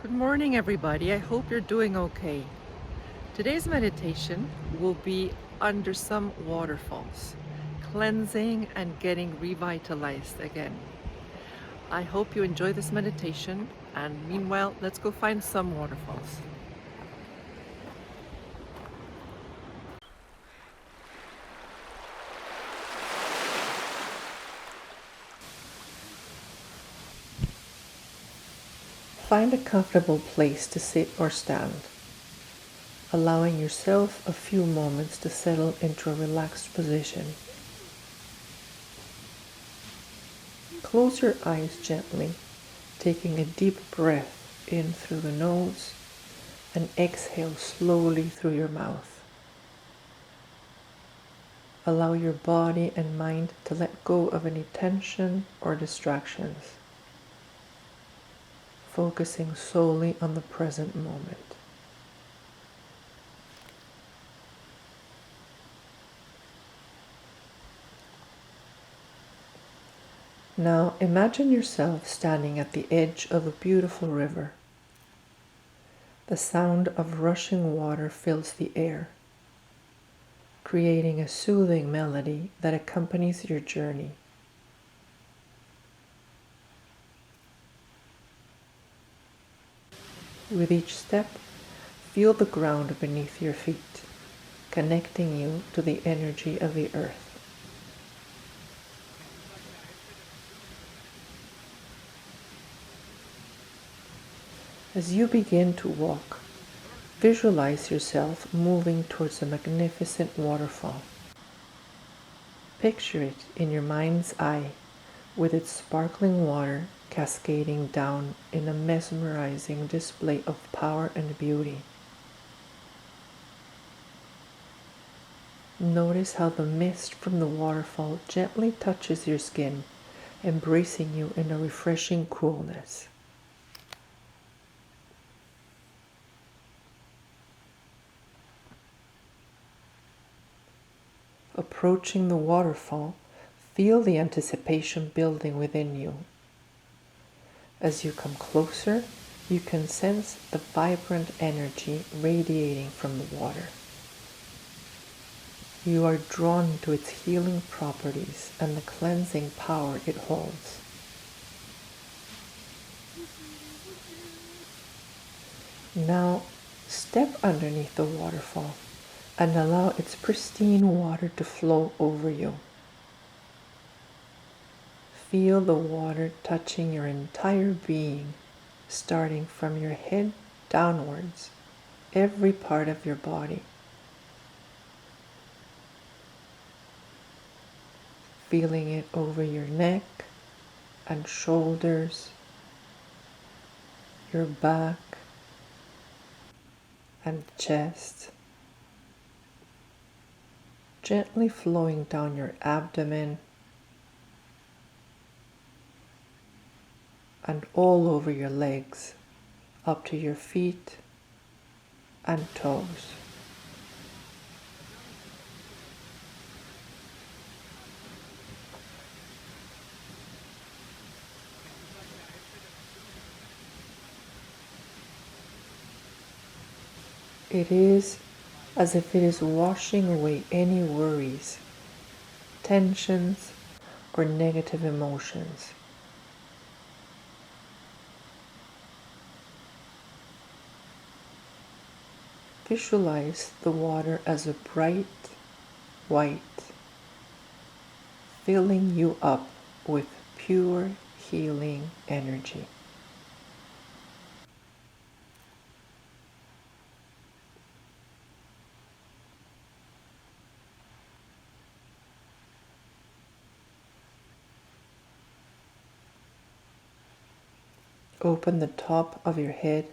Good morning, everybody. I hope you're doing okay. Today's meditation will be under some waterfalls, cleansing and getting revitalized again. I hope you enjoy this meditation, and meanwhile, let's go find some waterfalls. Find a comfortable place to sit or stand, allowing yourself a few moments to settle into a relaxed position. Close your eyes gently, taking a deep breath in through the nose and exhale slowly through your mouth. Allow your body and mind to let go of any tension or distractions, focusing solely on the present moment. Now imagine yourself standing at the edge of a beautiful river. The sound of rushing water fills the air, creating a soothing melody that accompanies your journey. With each step, feel the ground beneath your feet, connecting you to the energy of the earth. As you begin to walk, visualize yourself moving towards a magnificent waterfall. Picture it in your mind's eye, with its sparkling water cascading down in a mesmerizing display of power and beauty. Notice how the mist from the waterfall gently touches your skin, embracing you in a refreshing coolness. Approaching the waterfall, feel the anticipation building within you. As you come closer, you can sense the vibrant energy radiating from the water. You are drawn to its healing properties and the cleansing power it holds. Now, step underneath the waterfall and allow its pristine water to flow over you. Feel the water touching your entire being, starting from your head downwards, every part of your body. Feeling it over your neck and shoulders, your back and chest, gently flowing down your abdomen and all over your legs, up to your feet and toes. It is as if it is washing away any worries, tensions, or negative emotions. Visualize the water as a bright white, filling you up with pure healing energy. Open the top of your head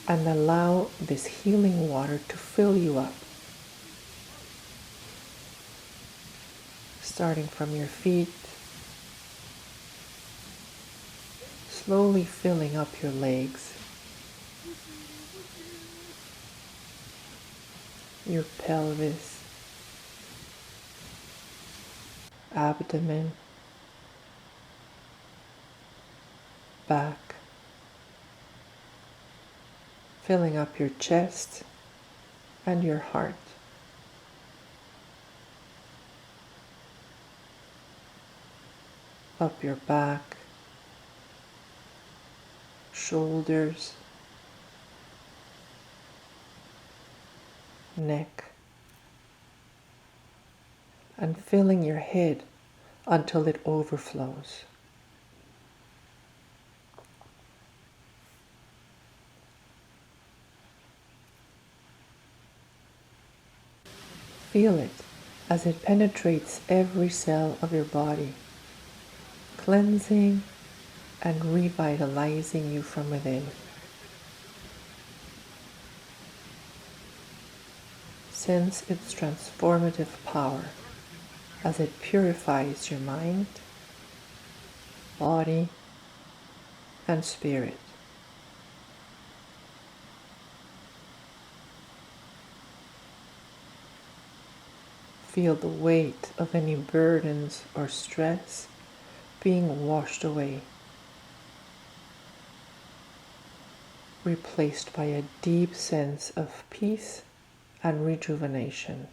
and allow this healing water to fill you up. Starting from your feet, slowly filling up your legs, your pelvis, abdomen, back, filling up your chest and your heart. Up your back, shoulders, neck, and filling your head until it overflows. Feel it as it penetrates every cell of your body, cleansing and revitalizing you from within. Sense its transformative power as it purifies your mind, body, and spirit. Feel the weight of any burdens or stress being washed away, replaced by a deep sense of peace and rejuvenation.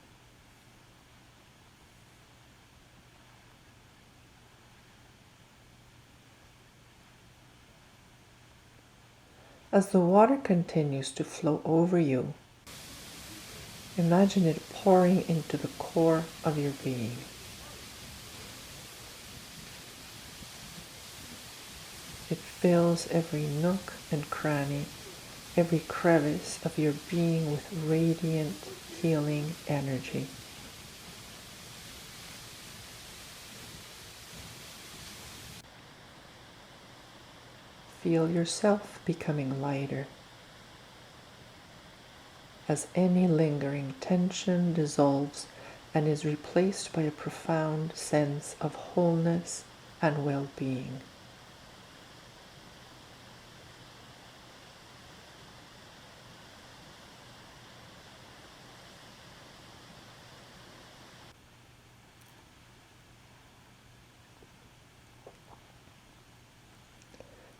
As the water continues to flow over you, imagine it pouring into the core of your being. It fills every nook and cranny, every crevice of your being with radiant, healing energy. Feel yourself becoming lighter as any lingering tension dissolves and is replaced by a profound sense of wholeness and well-being.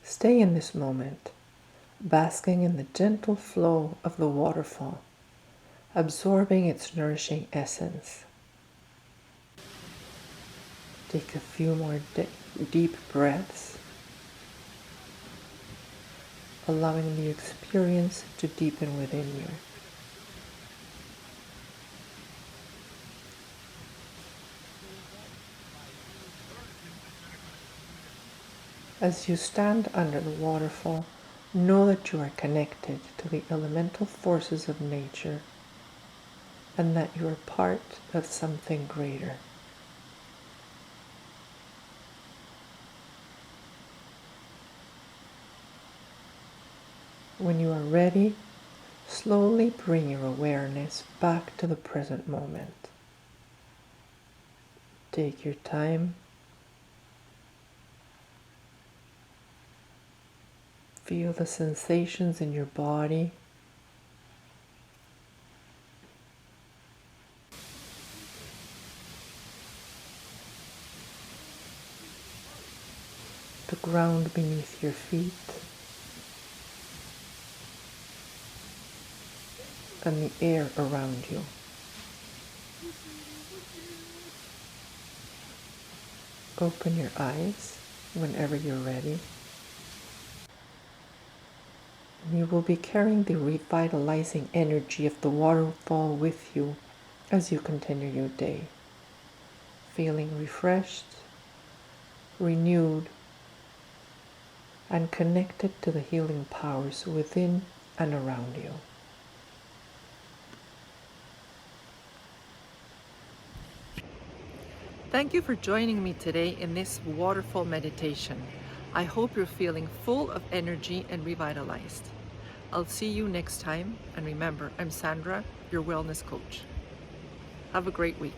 Stay in this moment, basking in the gentle flow of the waterfall, absorbing its nourishing essence. Take a few more deep breaths, allowing the experience to deepen within you. As you stand under the waterfall, know that you are connected to the elemental forces of nature and that you are part of something greater. When you are ready, slowly bring your awareness back to the present moment. Take your time. Feel the sensations in your body. The ground beneath your feet. And the air around you. Open your eyes whenever you're ready. You will be carrying the revitalizing energy of the waterfall with you as you continue your day, feeling refreshed, renewed, and connected to the healing powers within and around you. Thank you for joining me today in this waterfall meditation. I hope you're feeling full of energy and revitalized. I'll see you next time, and remember, I'm Sandra, your wellness coach. Have a great week.